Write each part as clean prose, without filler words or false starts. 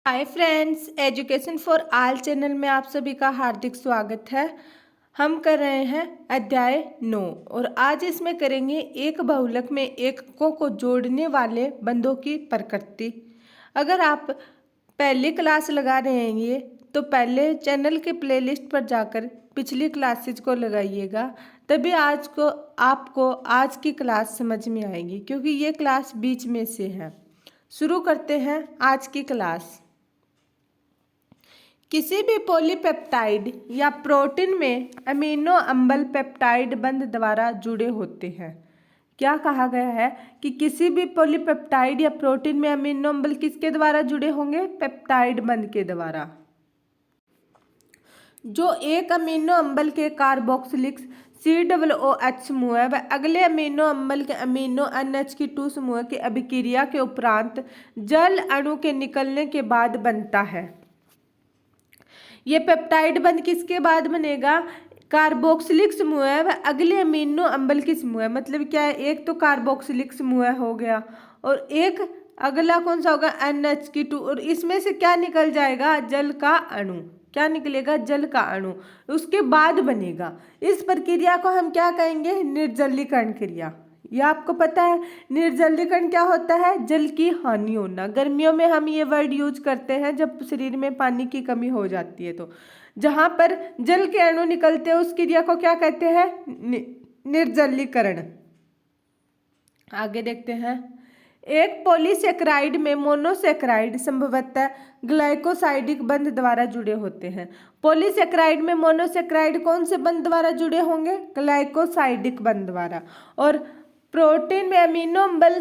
Hi friends, education for all channel में आप सभी का हार्दिक स्वागत है। हम कर रहे हैं अध्याय 9 और आज इसमें करेंगे एक बहुलक में एककों को जोड़ने वाले बंधों की प्रकृति। अगर आप पहली क्लास लगा रहे हैं तो पहले चैनल के प्लेलिस्ट पर जाकर पिछली क्लासेज को लगाइएगा, तभी आपको आज की क्लास समझ में आएगी, क्योंकि ये क्लास बीच में से है। शुरू करते हैं आज की क्लास। किसी भी पॉलीपेप्टाइड या प्रोटीन में अमीनो अम्ल पेप्टाइड बंध द्वारा जुड़े होते हैं। क्या कहा गया है कि किसी भी पॉलीपेप्टाइड या प्रोटीन में अमीनो अम्ल किसके द्वारा जुड़े होंगे? पेप्टाइड बंध के द्वारा। जो एक अमीनो अम्ल के कार्बोक्सिलिक COOH समूह है वह अगले अमीनो अम्ल के अमीनो NH2 समूह की अभिक्रिया के उपरांत जल अणु के निकलने के बाद बनता है। ये पेप्टाइड बंध किसके बाद बनेगा? कार्बोक्सिलिक समूह है वह अगले अमीनो अम्ल की समूह है। मतलब क्या है, एक तो कार्बोक्सिलिक समूह हो गया और एक अगला कौन सा होगा? NH2, और इसमें से क्या निकल जाएगा? जल का अणु। क्या निकलेगा? जल का अणु। उसके बाद बनेगा। इस प्रक्रिया को हम क्या कहेंगे? निर्जलीकरण क्रिया। यह आपको पता है निर्जलीकरण क्या होता है? जल की हानि होना। गर्मियों में हम ये वर्ड यूज करते हैं जब शरीर में पानी की कमी हो जाती है, तो जहां पर जल के अणु निकलते हैं उस क्रिया को क्या कहते हैं? निर्जलीकरण। आगे देखते हैं। एक पॉलीसेकेराइड में मोनोसेकेराइड संभवतः ग्लाइकोसाइडिक बंध द्वारा जुड़े होते हैं। पॉलीसेकेराइड में मोनोसेकेराइड कौन से बंध द्वारा जुड़े होंगे? ग्लाइकोसाइडिक बंध द्वारा। और प्रोटीन में अमीनो अम्ल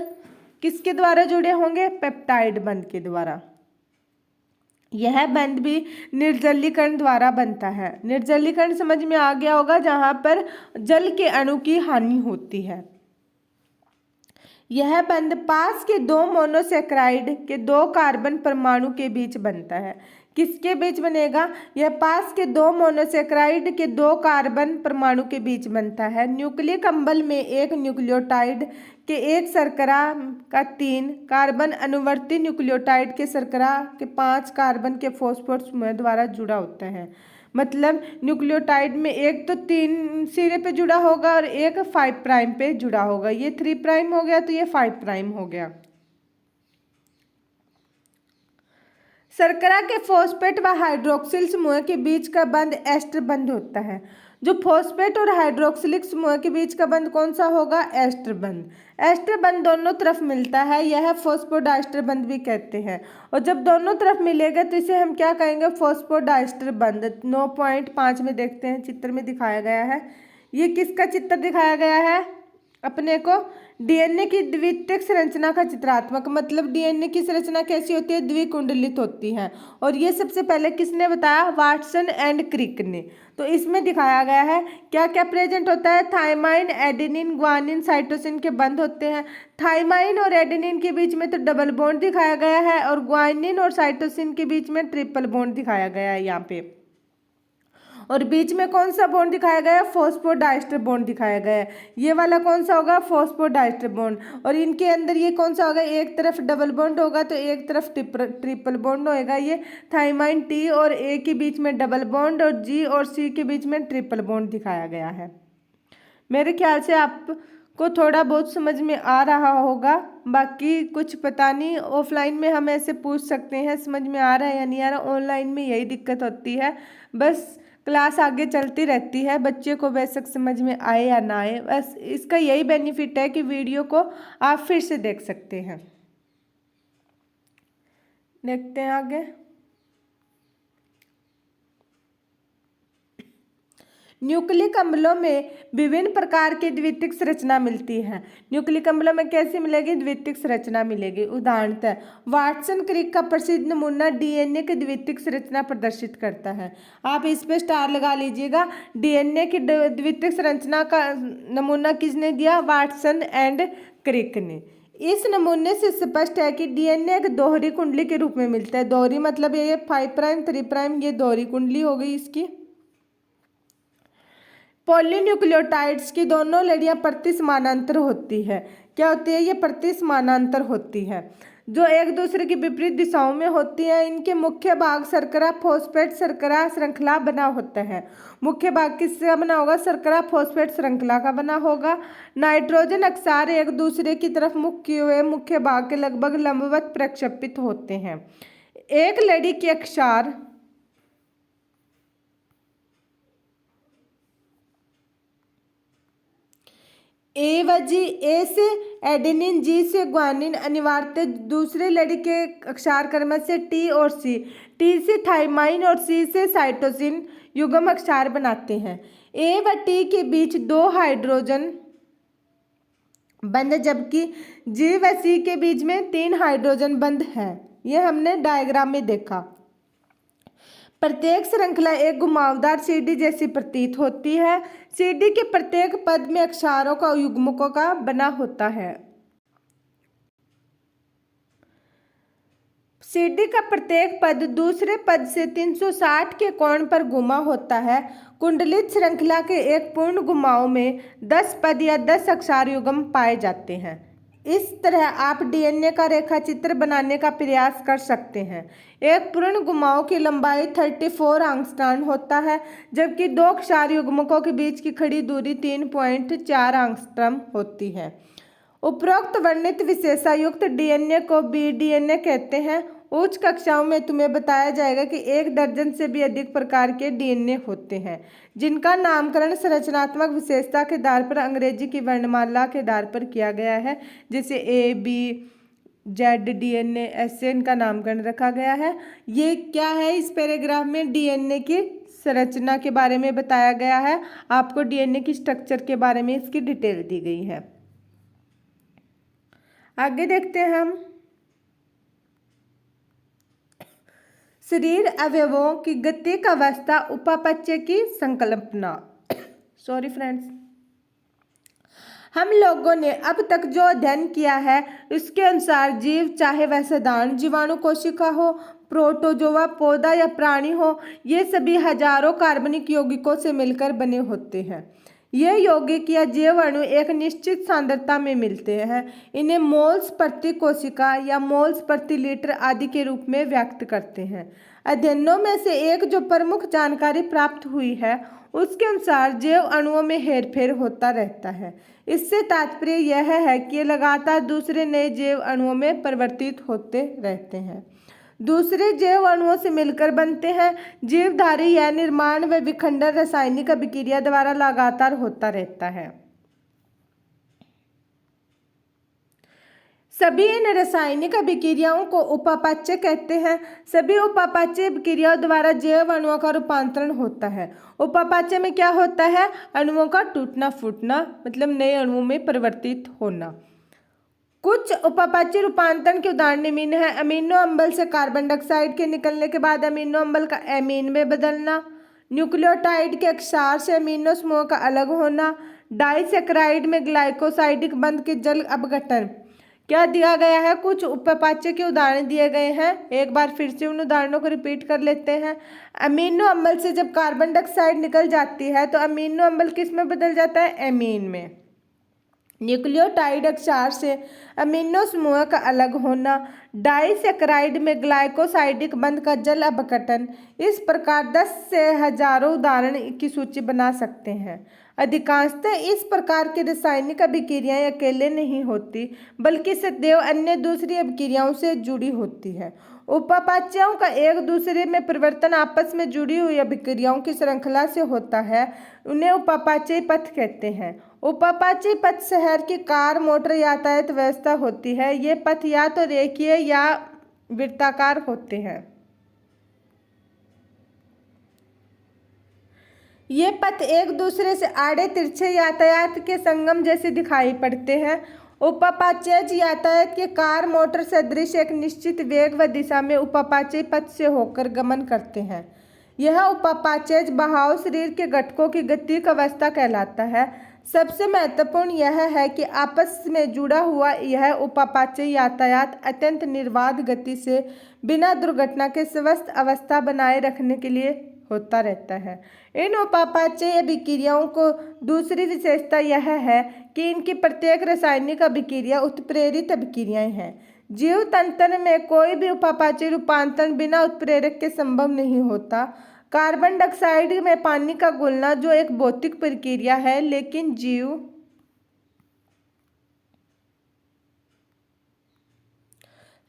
किसके द्वारा जुड़े होंगे? पेप्टाइड बंध के द्वारा। यह बंध भी निर्जलीकरण द्वारा बनता है। निर्जलीकरण समझ में आ गया होगा, जहां पर जल के अणु की हानि होती है। यह बंध पास के दो मोनोसेकेराइड के दो कार्बन परमाणु के बीच बनता है। किसके बीच बनेगा? यह पास के दो मोनोसेकेराइड के दो कार्बन परमाणु के बीच बनता है। न्यूक्लिक अम्ल में एक न्यूक्लियोटाइड के एक शर्करा का 3 कार्बन अनुवर्ती न्यूक्लियोटाइड के शर्करा के 5 कार्बन के फॉस्फोरस समूह द्वारा जुड़ा होता है। मतलब न्यूक्लियोटाइड में एक तो 3 सिरे पे जुड़ा होगा और एक 5 प्राइम पे जुड़ा होगा। ये 3 प्राइम हो गया तो ये 5 प्राइम हो गया। शर्करा के फॉस्फेट व हाइड्रोक्सिल समूह के बीच का बंध एस्टर बंध होता है। जो फॉस्फेट और हाइड्रोक्सिलिक समूह के बीच का बंध कौन सा होगा? एस्टर बंध। एस्टर बंध दोनों तरफ मिलता है, यह फॉस्फोडाइस्टर बंध भी कहते हैं। और जब दोनों तरफ मिलेगा तो इसे हम क्या कहेंगे? फॉस्फोडाइस्टर बंध। 9.5 में देखते हैं, चित्र में दिखाया गया है। ये किसका चित्र दिखाया गया है अपने को? डीएनए की द्वितीयक संरचना का चित्रात्मक। मतलब डीएनए की संरचना कैसी होती है? द्विकुंडलित होती है। और ये सबसे पहले किसने बताया? वाटसन एंड क्रिक ने। तो इसमें दिखाया गया है क्या क्या प्रेजेंट होता है? थाइमाइन, एडेनिन, ग्वानिन, साइटोसिन के बंध होते हैं। थाइमाइन और एडेनिन के बीच में तो डबल बॉन्ड दिखाया गया है और ग्वानिन और साइटोसिन के बीच में ट्रिपल बॉन्ड दिखाया गया है यहाँ पे। और बीच में कौन सा बॉन्ड दिखाया गया है? फॉस्फोडाइस्टर बॉन्ड दिखाया गया है। ये वाला कौन सा होगा? Phosphodiester bond. और इनके अंदर ये कौन सा होगा? एक तरफ डबल बॉन्ड होगा तो एक तरफ ट्रिपल बॉन्ड होएगा। ये थाइमाइन T और A के बीच में डबल बॉन्ड और G और C के बीच में ट्रिपल बॉन्ड दिखाया गया है। मेरे ख्याल से आपको थोड़ा बहुत समझ में आ रहा होगा, बाकी कुछ पता नहीं। ऑफलाइन में हम ऐसे पूछ सकते हैं समझ में आ रहा है या नहीं आ रहा। ऑनलाइन में यही दिक्कत होती है, बस क्लास आगे चलती रहती है, बच्चे को बेशक समझ में आए या ना आए। बस इसका यही बेनिफिट है कि वीडियो को आप फिर से देख सकते हैं। देखते हैं आगे। न्यूक्लिक अम्लों में विभिन्न प्रकार की द्वितीयक संरचना मिलती है। न्यूक्लिक अम्लों में कैसी मिलेगी? द्वितीयक संरचना मिलेगी। उदाहरणतः वाटसन क्रिक का प्रसिद्ध नमूना डीएनए की द्वितीयक संरचना प्रदर्शित करता है। आप इस पे स्टार लगा लीजिएगा। डीएनए की द्वितीयक संरचना का नमूना किसने दिया? वाटसन एंड क्रिक ने। इस नमूने से स्पष्ट है कि डीएनए एक दोहरी कुंडली के रूप में मिलता है। दोहरी मतलब ये 5 प्राइम 3 प्राइम, ये दोहरी कुंडली हो गई इसकी। पॉलीन्यूक्लियोटाइड्स की दोनों लड़ियां प्रति समानांतर होती है। क्या होती है? ये प्रति समानांतर होती है। जो एक दूसरे की विपरीत दिशाओं में होती हैं। इनके मुख्य भाग शर्करा फॉस्फेट शर्करा श्रृंखला बना होता है। मुख्य भाग किसका बना होगा? शर्करा फॉस्फेट श्रृंखला का बना होगा। नाइट्रोजन अक्षार एक दूसरे की तरफ मुख किए हुए मुख्य भाग के लगभग लंबवत प्रक्षेपित होते हैं। एक लड़ी के अक्षार ए व जी, ए से एडेनिन, जी से ग्वानिन अनिवार्यतः दूसरे लड़ी के अक्षार क्रम से टी और सी, टी से थाइमाइन और सी से साइटोसिन युग्म अक्षार बनाते हैं। ए व टी के बीच 2 हाइड्रोजन बंध जबकि जी व सी के बीच में 3 हाइड्रोजन बंध हैं। यह हमने डायग्राम में देखा। प्रत्येक श्रृंखला एक घुमावदार सीढ़ी जैसी प्रतीत होती है। सीढ़ी के प्रत्येक पद में अक्षरों का युग्मकों का बना होता है। सीढ़ी का प्रत्येक पद दूसरे पद से 360 के कोण पर घुमा होता है। कुंडलित श्रृंखला के एक पूर्ण घुमाव में 10 पद या 10 अक्षर युग्म पाए जाते हैं। इस तरह आप डीएनए का रेखाचित्र बनाने का प्रयास कर सकते हैं। एक पूर्ण घुमाव की लंबाई 34 एंगस्ट्रॉम होता है, जबकि 2 अक्षर युग्मकों के बीच की खड़ी दूरी 3.4 एंगस्ट्रॉम होती है। उपरोक्त वर्णित विशेषायुक्त डीएनए को बीडीएनए कहते हैं। उच्च कक्षाओं में तुम्हें बताया जाएगा कि 1 दर्जन से भी अधिक प्रकार के डीएनए होते हैं, जिनका नामकरण संरचनात्मक विशेषता के आधार पर अंग्रेजी की वर्णमाला के आधार पर किया गया है, जैसे ए बी जेड डीएनए, ऐसे इनका नामकरण रखा गया है। ये क्या है? इस पैराग्राफ में डीएनए की संरचना के बारे में बताया गया है। आपको डीएनए की स्ट्रक्चर के बारे में इसकी डिटेल दी गई है। आगे देखते हैं हम शरीर अवयवों की गतिक अवस्था उपापचय की संकल्पना। सॉरी फ्रेंड्स, हम लोगों ने अब तक जो अध्ययन किया है उसके अनुसार जीव, चाहे वह साधारण जीवाणु कोशिका हो, प्रोटोजोआ पौधा या प्राणी हो, ये सभी हजारों कार्बनिक यौगिकों से मिलकर बने होते हैं। ये यौगिक या जैव अणु एक निश्चित सांद्रता में मिलते हैं। इन्हें मोल्स प्रति कोशिका या मोल्स प्रति लीटर आदि के रूप में व्यक्त करते हैं। अध्ययनों में से एक जो प्रमुख जानकारी प्राप्त हुई है उसके अनुसार जैव अणुओं में हेरफेर होता रहता है। इससे तात्पर्य यह है कि ये लगातार दूसरे नए जैव अणुओं में परिवर्तित होते रहते हैं, दूसरे जैव अणुओं से मिलकर बनते हैं। जीवधारी यह निर्माण व विखंडन रासायनिक अभिक्रिया द्वारा लगातार होता रहता है। सभी इन रासायनिक अभिक्रियाओं को उपापचय कहते हैं। सभी उपापचय अभिक्रियाओं द्वारा जैव अणुओं का रूपांतरण होता है। उपापचय में क्या होता है? अणुओं का टूटना फूटना, मतलब नए अणुओं में परिवर्तित होना। कुछ उपापचय रूपांतरण के उदाहरण निम्न है। अमीनो अम्ल से कार्बन डाइऑक्साइड के निकलने के बाद अमीनो अम्ल का एमीन में बदलना, न्यूक्लियोटाइड के अक्षार से अमीनो समूह का अलग होना, डाइसैकराइड में ग्लाइकोसाइडिक बंध के जल अपघटन। क्या दिया गया है? कुछ उपापचय के उदाहरण दिए गए हैं। एक बार फिर से उन उदाहरणों को रिपीट कर लेते हैं। अमीनो अम्ल से जब कार्बन डाइऑक्साइड निकल जाती है तो अमीनो अम्ल किस में बदल जाता है? एमीन में। न्यूक्लियोटाइड अक्षार से अमीनो समूह का अलग होना, डाइसैकराइड में ग्लाइकोसाइडिक बंध का जल अपघटन। इस प्रकार 10 से हजारों उदाहरण की सूची बना सकते हैं। अधिकांशतः इस प्रकार की रासायनिक अभिक्रियाएं अकेले नहीं होती, बल्कि सदैव अन्य दूसरी अभिक्रियाओं से जुड़ी होती है। उपापचयों का एक दूसरे में परिवर्तन आपस में जुड़ी हुई अभिक्रियाओं की श्रृंखला से होता है। उन्हें उपापचयी पथ कहते हैं। उपापचयी पथ शहर की कार मोटर यातायात व्यवस्था होती है। ये पथ या तो रेखीय या वृत्ताकार होते हैं। ये पथ एक दूसरे से आड़े तिरछे यातायात के संगम जैसे दिखाई पड़ते हैं। उपापचयज यातायात के कार मोटर सदृश एक निश्चित वेग व दिशा में उपापचयी पथ से होकर गमन करते हैं। यह उपापचयज बहाव शरीर के घटकों की गतिक अवस्था कहलाता है। सबसे महत्वपूर्ण यह है कि आपस में जुड़ा हुआ यह उपापचयी यातायात अत्यंत निर्बाध गति से बिना दुर्घटना के स्वस्थ अवस्था बनाए रखने के लिए होता रहता है। इन उपापचयी अभिक्रियाओं को दूसरी विशेषता यह है कि इनकी प्रत्येक रासायनिक अभिक्रिया उत्प्रेरित अभिक्रियाएं हैं। जीव तंत्र में कोई भी उपापचय रूपांतरण बिना उत्प्रेरक के संभव नहीं होता। कार्बन डाइऑक्साइड में पानी का घुलना जो एक भौतिक प्रक्रिया है, लेकिन जीव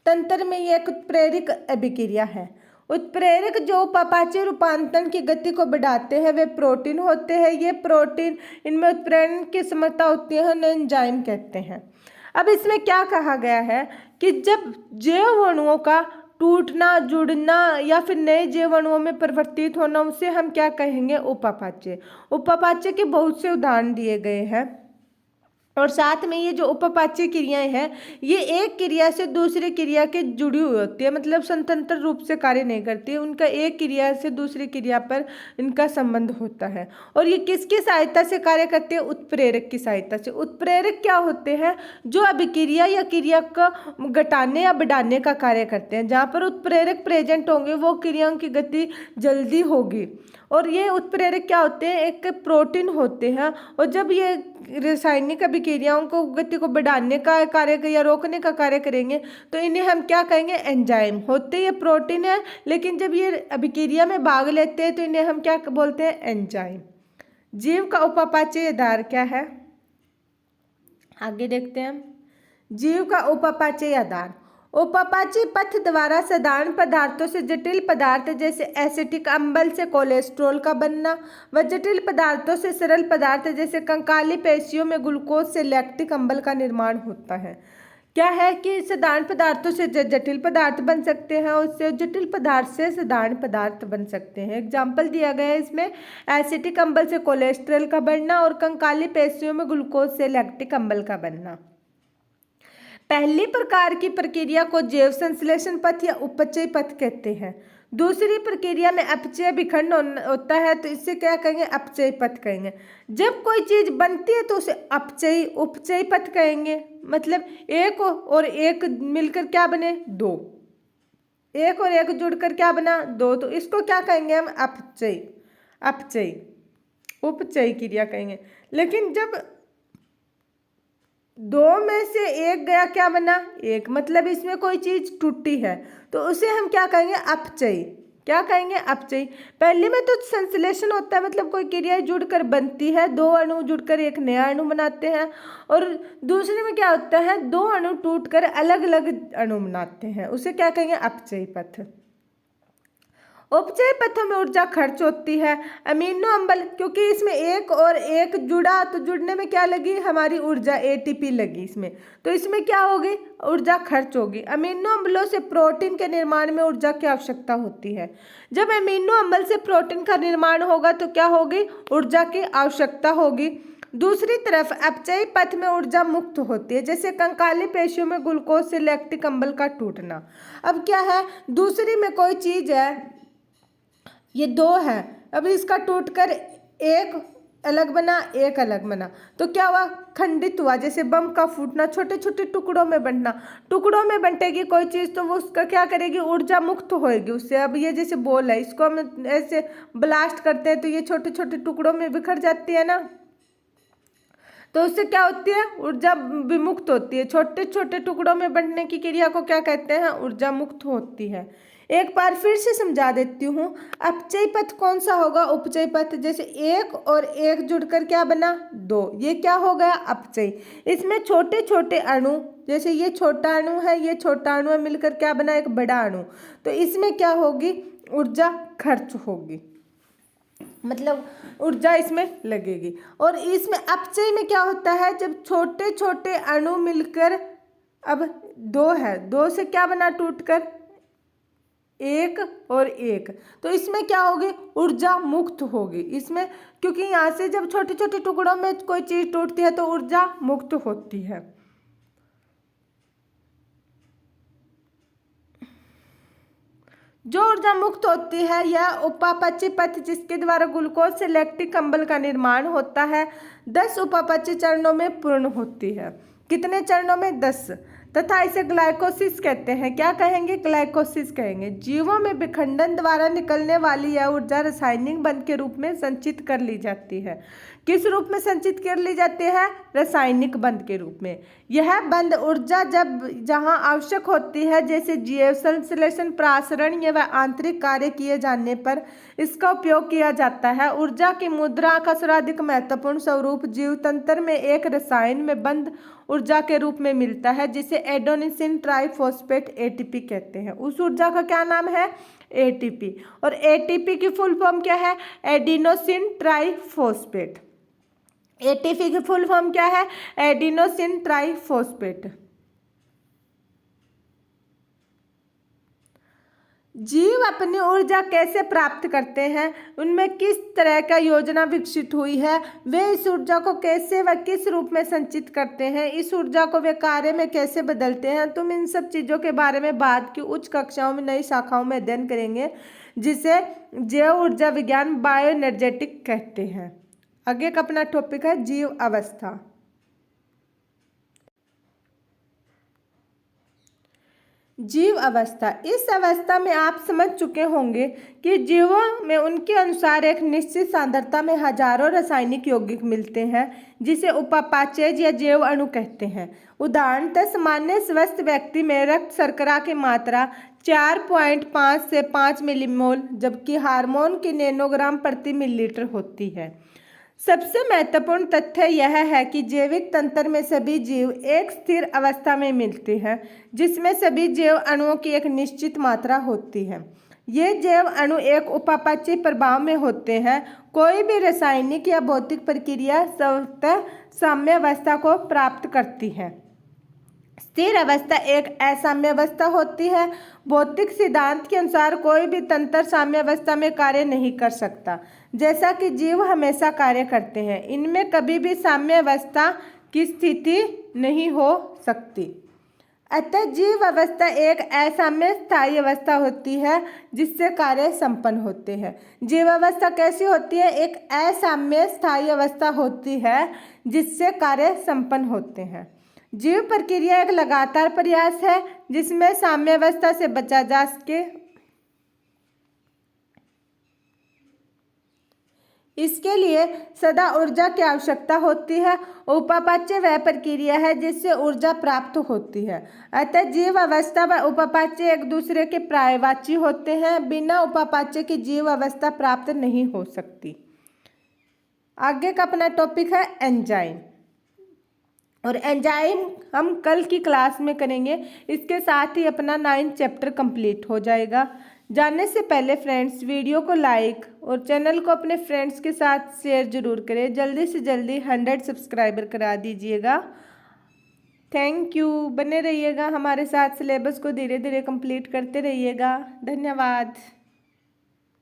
तंत्र में यह एक उत्प्रेरक अभिक्रिया है। उत्प्रेरक जो उपापचय रूपांतरण की गति को बढ़ाते हैं वे प्रोटीन होते हैं। ये प्रोटीन, इनमें उत्प्रेरण की क्षमता होती है, उन्हें एंजाइम कहते हैं। अब इसमें क्या कहा गया है कि जब जैव अणुओं का टूटना, जुड़ना या फिर नए जैव अणुओं में परिवर्तित होना, उसे हम क्या कहेंगे? उपापचय। उपापचय के बहुत से उदाहरण दिए गए हैं और साथ में ये जो उपापचय क्रियाएं हैं, ये एक क्रिया से दूसरी क्रिया के जुड़ी हुई होती है, मतलब स्वतंत्र रूप से कार्य नहीं करती है। उनका एक क्रिया से दूसरी क्रिया पर इनका संबंध होता है। और ये किसकी सहायता से कार्य करते हैं? उत्प्रेरक की सहायता से। उत्प्रेरक क्या होते हैं? जो अभिक्रिया या क्रिया को घटाने या बढ़ाने का कार्य करते हैं। जहाँ पर उत्प्रेरक प्रेजेंट होंगे वो क्रियाओं की गति जल्दी होगी। और ये उत्प्रेरक क्या होते हैं? एक प्रोटीन होते हैं। और जब ये रासायनिक अभिक्रियाओं को गति को बढ़ाने का कार्य या रोकने का कार्य करेंगे तो इन्हें हम क्या कहेंगे? एंजाइम। होते ये प्रोटीन है, लेकिन जब ये अभिक्रिया में भाग लेते हैं तो इन्हें हम क्या बोलते हैं? एंजाइम। जीव का उपापचय आधार क्या है? आगे देखते हैं हम। जीव का उपापचय आधार। उपापचय पथ द्वारा साधारण पदार्थों से जटिल पदार्थ जैसे एसिटिक अम्ल से कोलेस्ट्रॉल का बनना व जटिल पदार्थों से सरल पदार्थ जैसे कंकाली पेशियों में ग्लूकोज से लैक्टिक अम्ल का निर्माण होता है। क्या है कि साधारण पदार्थों से जटिल पदार्थ बन सकते हैं, उससे जटिल पदार्थ से साधारण पदार्थ बन सकते हैं। एग्जाम्पल दिया गया है इसमें, एसिटिक अम्ल से कोलेस्ट्रॉल का बनना और कंकाली पेशियों में ग्लूकोज से लैक्टिक अम्ल का बनना। पहली प्रकार की प्रक्रिया को जैव संश्लेषण पथ या उपचय पथ कहते हैं। दूसरी प्रक्रिया में अपचय विखंड होता है तो इससे क्या कहेंगे? अपचय पथ कहेंगे। जब कोई चीज बनती है तो उसे अपचय उपचय पथ कहेंगे। मतलब एक और एक मिलकर क्या बने? दो। एक और एक जुड़कर क्या बना? दो। तो इसको क्या कहेंगे हम? अपचय अपचय उपचय क्रिया कहेंगे। लेकिन जब दो में से एक गया, क्या बना? एक। मतलब इसमें कोई चीज टूटी है तो उसे हम क्या कहेंगे? अपचय। क्या कहेंगे? अपचय। पहले में तो संश्लेषण होता है, मतलब कोई क्रिया जुड़कर बनती है, दो अणु जुड़कर एक नया अणु बनाते हैं। और दूसरे में क्या होता है? दो अणु टूटकर अलग अलग अणु बनाते हैं, उसे क्या कहेंगे? अपचय पथ। उपचय पथों में ऊर्जा खर्च होती है। अमीनो अम्ल, क्योंकि इसमें एक और एक जुड़ा तो जुड़ने में क्या लगी? हमारी ऊर्जा एटीपी लगी इसमें, तो इसमें क्या होगी? ऊर्जा खर्च होगी। अमीनो अम्लों से प्रोटीन के निर्माण में ऊर्जा की आवश्यकता होती है। जब अमीनो अम्ल से प्रोटीन का निर्माण होगा तो क्या होगी? ऊर्जा की आवश्यकता होगी। दूसरी तरफ अपचय पथ में ऊर्जा मुक्त होती है, जैसे कंकाली पेशियों में ग्लूकोज से लैक्टिक अम्ल का टूटना। अब क्या है? दूसरी में कोई चीज है, ये दो है, अब इसका टूटकर एक अलग बना, एक अलग बना, तो क्या हुआ? खंडित हुआ। जैसे बम का फूटना, छोटे छोटे टुकड़ों में बनना। टुकड़ों में बंटेगी कोई चीज़ तो वो उसका क्या करेगी? ऊर्जा मुक्त होएगी उससे। अब ये जैसे बॉल है, इसको हम ऐसे ब्लास्ट करते हैं तो ये छोटे छोटे टुकड़ों में बिखर जाती है ना, तो उससे क्या होती है? ऊर्जा विमुक्त होती है। छोटे छोटे टुकड़ों में बंटने की क्रिया को क्या कहते हैं? ऊर्जा मुक्त होती है। एक बार फिर से समझा देती हूँ। अपचय पथ कौन सा होगा? उपचय पथ। जैसे एक और एक जुड़कर क्या बना? दो। ये क्या हो गया? अपचय। इसमें छोटे छोटे अणु, जैसे ये छोटा अणु है, ये छोटा अणु है, मिलकर क्या बना? एक बड़ा अणु। तो इसमें क्या होगी? ऊर्जा खर्च होगी, मतलब ऊर्जा इसमें लगेगी। और इसमें अपचय में क्या होता है? जब छोटे छोटे अणु मिलकर, अब दो है, दो से क्या बना? टूटकर एक और एक, तो इसमें क्या होगी? ऊर्जा मुक्त होगी इसमें, क्योंकि यहाँ से जब छोटे छोटे टुकड़ों में कोई चीज टूटती है तो ऊर्जा मुक्त होती है। जो ऊर्जा मुक्त होती है यह उपापचय पथ, जिसके द्वारा ग्लूकोज से लैक्टिक अम्ल का निर्माण होता है, 10 उपापचय चरणों में पूर्ण होती है। कितने चरणों में? 10। तथा इसे ग्लाइकोसिस कहते हैं। क्या कहेंगे? ग्लाइकोसिस कहेंगे। जीवों में विखंडन द्वारा निकलने वाली यह ऊर्जा रासायनिक बंध के रूप में संचित कर ली जाती है। किस रूप में संचित कर ली जाती है? रासायनिक बंध के रूप में। यह बंध ऊर्जा जब जहां आवश्यक होती है, जैसे जैव संश्लेषण, प्रासरण या आंतरिक कार्य किए जाने पर इसका उपयोग किया जाता है। ऊर्जा की मुद्रा का सर्वाधिक महत्वपूर्ण स्वरूप जीव तंत्र में एक रसायन में बंध ऊर्जा के रूप में मिलता है, जिसे एडेनोसिन ट्राइफॉस्फेट एटीपी कहते हैं। उस ऊर्जा का क्या नाम है? एटीपी। और एटीपी की फुल फॉर्म क्या है? Adenosine triphosphate. एटीपी की फुल फॉर्म क्या है? Adenosine triphosphate. जीव अपनी ऊर्जा कैसे प्राप्त करते हैं, उनमें किस तरह का योजना विकसित हुई है, वे इस ऊर्जा को कैसे व किस रूप में संचित करते हैं, इस ऊर्जा को वे कार्य में कैसे बदलते हैं, तुम इन सब चीज़ों के बारे में बाद की उच्च कक्षाओं में नई शाखाओं में अध्ययन करेंगे, जिसे जैव ऊर्जा विज्ञान बायो एनर्जेटिक कहते हैं। आगे का अपना टॉपिक है जीव अवस्था। जीव अवस्था। इस अवस्था में आप समझ चुके होंगे कि जीवों में उनके अनुसार एक निश्चित सांद्रता में हजारों रासायनिक यौगिक मिलते हैं, जिसे उपापाचय या जैव अणु कहते हैं। उदाहरणतः सामान्य स्वस्थ व्यक्ति में रक्त शर्करा की मात्रा 4.5 से 5 मिलीमोल, जबकि हार्मोन की नैनोग्राम प्रति मिलीलीटर होती है। सबसे महत्वपूर्ण तथ्य यह है कि जैविक तंत्र में सभी जीव एक स्थिर अवस्था में मिलते हैं, जिसमें सभी जैव अणुओं की एक निश्चित मात्रा होती है। ये जैव अणु एक उपापचय प्रभाव में होते हैं। कोई भी रासायनिक या भौतिक प्रक्रिया स्वतः साम्य अवस्था को प्राप्त करती है। स्थिर अवस्था एक असाम्य अवस्था होती है। भौतिक सिद्धांत के अनुसार कोई भी तंत्र साम्य अवस्था में कार्य नहीं कर सकता, जैसा कि जीव हमेशा कार्य करते हैं। इनमें कभी भी साम्य अवस्था की स्थिति नहीं हो सकती। अतः जीव अवस्था एक असाम्य स्थायी अवस्था होती है, जिससे कार्य संपन्न होते हैं। जीव अवस्था कैसी होती है? एक असाम्य स्थायी अवस्था होती है, जिससे कार्य संपन्न होते हैं। जीव प्रक्रिया एक लगातार प्रयास है, जिसमें साम्य अवस्था से बचा जा सके। इसके लिए सदा ऊर्जा की आवश्यकता होती है। उपापचय वह प्रक्रिया है जिससे ऊर्जा प्राप्त होती है। अतः जीव अवस्था व उपापचय एक दूसरे के पर्यायवाची होते हैं। बिना उपापचय की जीव अवस्था प्राप्त नहीं हो सकती। आगे का अपना टॉपिक है एंजाइम। और एंजाइम हम कल की क्लास में करेंगे। इसके साथ ही अपना 9th चैप्टर कंप्लीट हो जाएगा। जानने से पहले फ्रेंड्स, वीडियो को लाइक और चैनल को अपने फ्रेंड्स के साथ शेयर जरूर करें। जल्दी से जल्दी 100 सब्सक्राइबर करा दीजिएगा। Thank you. बने रहिएगा हमारे साथ, सिलेबस को धीरे धीरे कंप्लीट करते रहिएगा। धन्यवाद।